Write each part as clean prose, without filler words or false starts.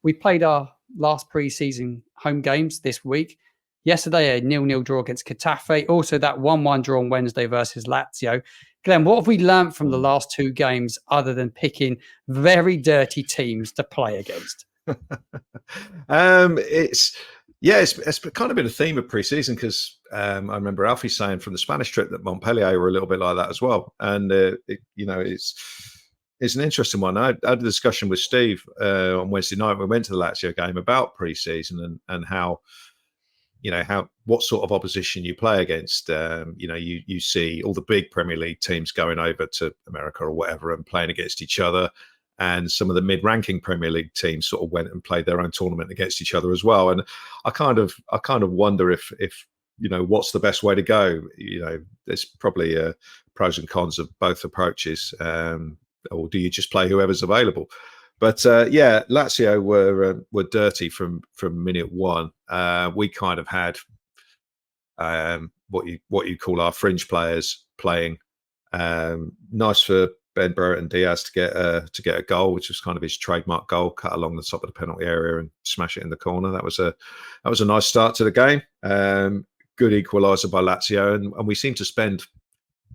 we played our last pre-season home games this week. Yesterday, a 0-0 draw against Getafe. Also, that 1-1 draw on Wednesday versus Lazio. Glenn, what have we learned from the last two games other than picking very dirty teams to play against? It's kind of been a theme of pre-season because I remember Alfie saying from the Spanish trip that Montpellier were a little bit like that as well, and it's an interesting one. I had a discussion with Steve on Wednesday night when we went to the Lazio game about pre-season and how what sort of opposition you play against. You see all the big Premier League teams going over to America or whatever and playing against each other. And some of the mid-ranking Premier League teams sort of went and played their own tournament against each other as well. And I kind of wonder if what's the best way to go. There's probably pros and cons of both approaches. Or do you just play whoever's available? But Lazio were dirty from minute one. We kind of had what you call our fringe players playing. Nice for Ben Brereton Diaz to get a goal, which was kind of his trademark goal, cut along the top of the penalty area and smash it in the corner. That was a nice start to the game. Good equaliser by Lazio, and we seem to spend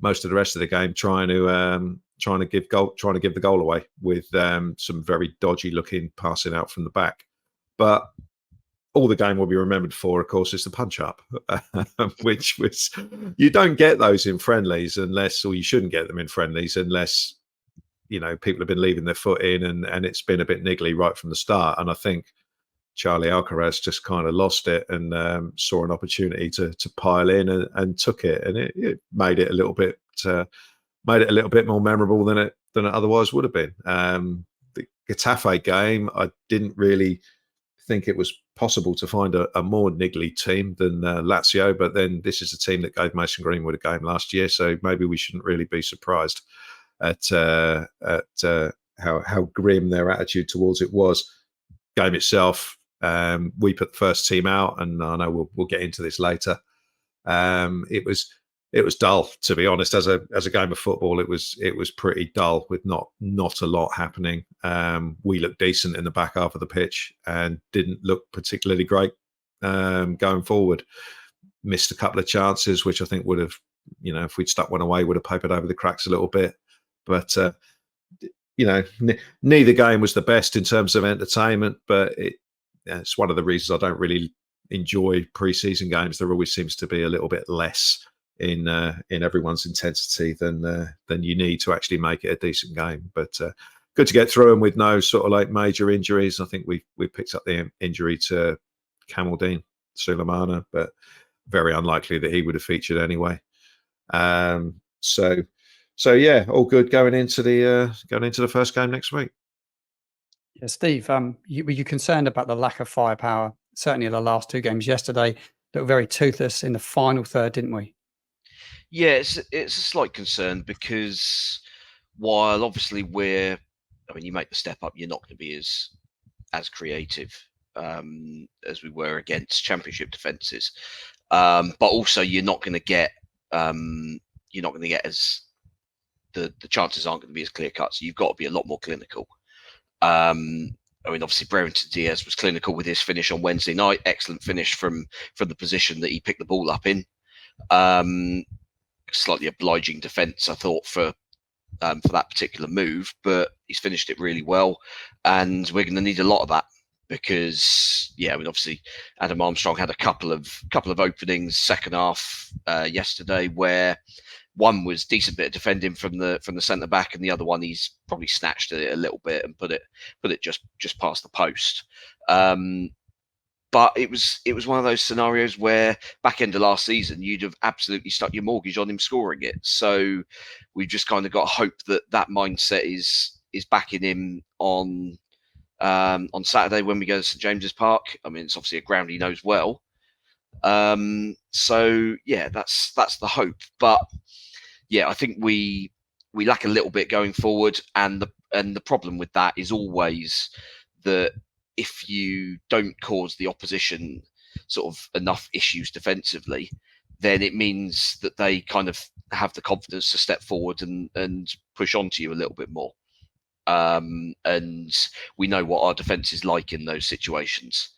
most of the rest of the game trying to give the goal away with some very dodgy looking passing out from the back. But all the game will be remembered for, of course, is the punch up, which was, you don't get those in friendlies or you shouldn't get them in friendlies unless people have been leaving their foot in and it's been a bit niggly right from the start. And I think Charlie Alcaraz just kind of lost it and saw an opportunity to pile in and took it, and it made it a little bit more memorable than it otherwise would have been. The Getafe game, I didn't really think it was possible to find a more niggly team than Lazio, but then this is a team that gave Mason Greenwood a game last year, so maybe we shouldn't really be surprised at how grim their attitude towards it was. Game itself, we put the first team out, and I know we'll get into this later. It was dull, to be honest. As a game of football, it was pretty dull with not a lot happening. We looked decent in the back half of the pitch and didn't look particularly great going forward. Missed a couple of chances, which I think would have, if we'd stuck one away, would have papered over the cracks a little bit. But neither game was the best in terms of entertainment. But it's one of the reasons I don't really enjoy pre-season games. There always seems to be a little bit less in everyone's intensity than you need to actually make it a decent game. But good to get through them with no sort of like major injuries. I think we picked up the injury to Kamaldeen Sulemana, but very unlikely that he would have featured anyway. So yeah, all good going into the first game next week. Yeah, Steve, were you concerned about the lack of firepower? Certainly in the last two games. Yesterday looked very toothless in the final third, didn't we? Yeah, it's a slight concern because while obviously you make the step up, you're not going to be as creative as we were against Championship defences, but also you're not going to get as the chances aren't going to be as clear cut. So you've got to be a lot more clinical. Obviously Brereton Diaz was clinical with his finish on Wednesday night. Excellent finish from the position that he picked the ball up in. Slightly obliging defence, I thought, for that particular move, but he's finished it really well, and we're going to need a lot of that because, obviously Adam Armstrong had a couple of openings second half yesterday where one was decent bit of defending from the centre back, and the other one he's probably snatched it a little bit and put it just past the post. But it was one of those scenarios where back end of last season, you'd have absolutely stuck your mortgage on him scoring it. So we've just kind of got to hope that mindset is backing him on Saturday when we go to St James's Park. It's obviously a ground he knows well. So yeah, that's the hope. But yeah, I think we lack a little bit going forward, and the problem with that is always that if you don't cause the opposition sort of enough issues defensively, then it means that they kind of have the confidence to step forward and push onto you a little bit more. and we know what our defence is like in those situations.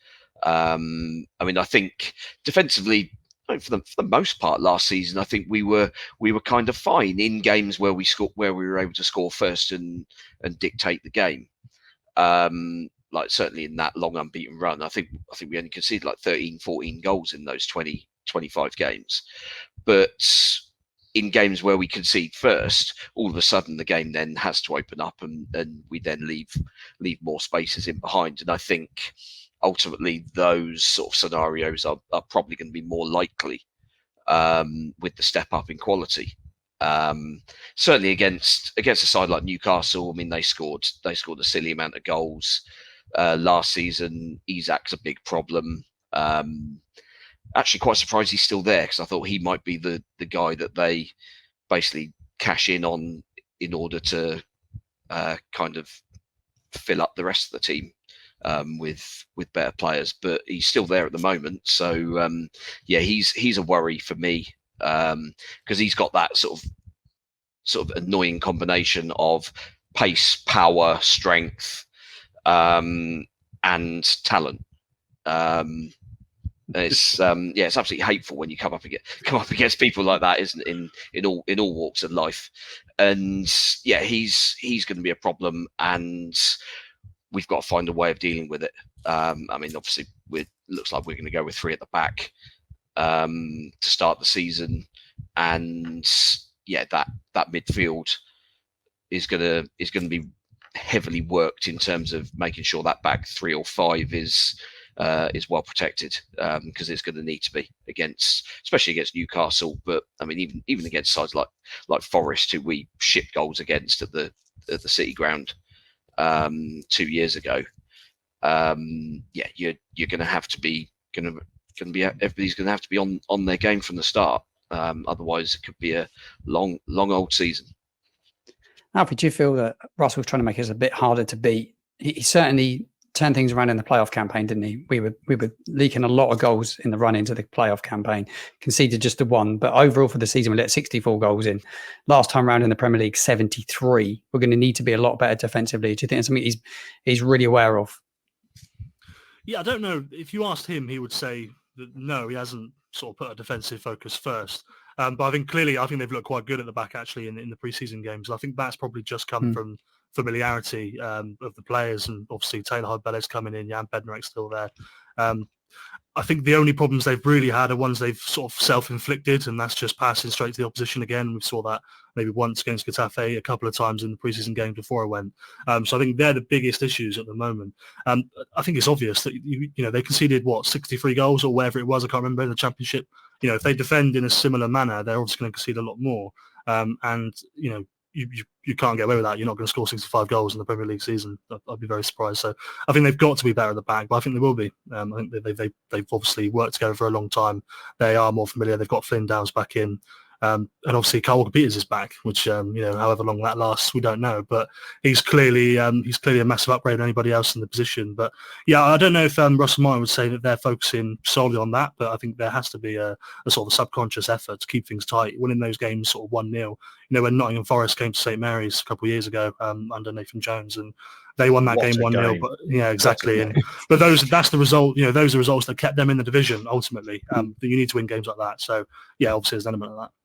I mean, I think defensively, for the most part last season, I think we were kind of fine in games where we were able to score first and dictate the game. Like certainly in that long unbeaten run, I think we only conceded like 13, 14 goals in those 20, 25 games. But in games where we concede first, all of a sudden the game then has to open up, and we then leave more spaces in behind. And I think ultimately those sort of scenarios are probably going to be more likely with the step up in quality. Certainly against a side like Newcastle, I mean, they scored a silly amount of goals last season. Isak's a big problem. Actually quite surprised he's still there, because I thought he might be the guy that they basically cash in on in order to kind of fill up the rest of the team with better players. But he's still there at the moment, so yeah, he's a worry for me, because he's got that sort of annoying combination of pace, power, strength, and talent. It's it's absolutely hateful when you come up against people like that, isn't it? In all walks of life. And yeah, he's going to be a problem, and we've got to find a way of dealing with it. I mean, obviously, looks like we're going to go with 3 at the back to start the season, and yeah, that midfield is going to be heavily worked in terms of making sure that back 3 or 5 is well protected, because it's going to need to be especially against Newcastle. But I mean, even against sides like Forest, who we shipped goals against at the City Ground 2 years ago. Yeah, you're going to have to be everybody's going to have to be on their game from the start. Otherwise, it could be a long old season. Alfie, do you feel that Russell's trying to make us a bit harder to beat? He certainly turned things around in the playoff campaign, didn't he? We were leaking a lot of goals in the run into the playoff campaign, conceded just the 1, but overall for the season we let 64 goals in. Last time round in the Premier League, 73. We're going to need to be a lot better defensively. Do you think it's something he's really aware of? Yeah, I don't know. If you asked him, he would say that no, he hasn't sort of put a defensive focus first. But I think they've looked quite good at the back actually in the preseason games. I think that's probably just come from familiarity of the players, and obviously Taylor Hod-Bellet's coming in, Jan Bednarek's still there. I think the only problems they've really had are ones they've sort of self-inflicted, and that's just passing straight to the opposition again. We saw that maybe once against Getafe, a couple of times in the preseason game before I went. So I think they're the biggest issues at the moment. I think it's obvious that they conceded 63 goals or whatever it was. I can't remember, in the Championship. If they defend in a similar manner, they're obviously going to concede a lot more. And you can't get away with that. You're not going to score 65 goals in the Premier League season. I'd be very surprised. So I think they've got to be better at the back, but I think they will be. I think they've obviously worked together for a long time. They are more familiar. They've got Flynn Downs back in. And obviously Kyle Walker-Peters is back, which however long that lasts, we don't know. But he's clearly a massive upgrade on anybody else in the position. But yeah, I don't know if Russell Martin would say that they're focusing solely on that, but I think there has to be a sort of a subconscious effort to keep things tight. Winning those games sort of 1-0. When Nottingham Forest came to St Mary's a couple of years ago under Nathan Jones, and they won that game 1-0. But yeah, exactly. But that's the result. Those are results that kept them in the division ultimately. You need to win games like that. So yeah, obviously there's an element of that.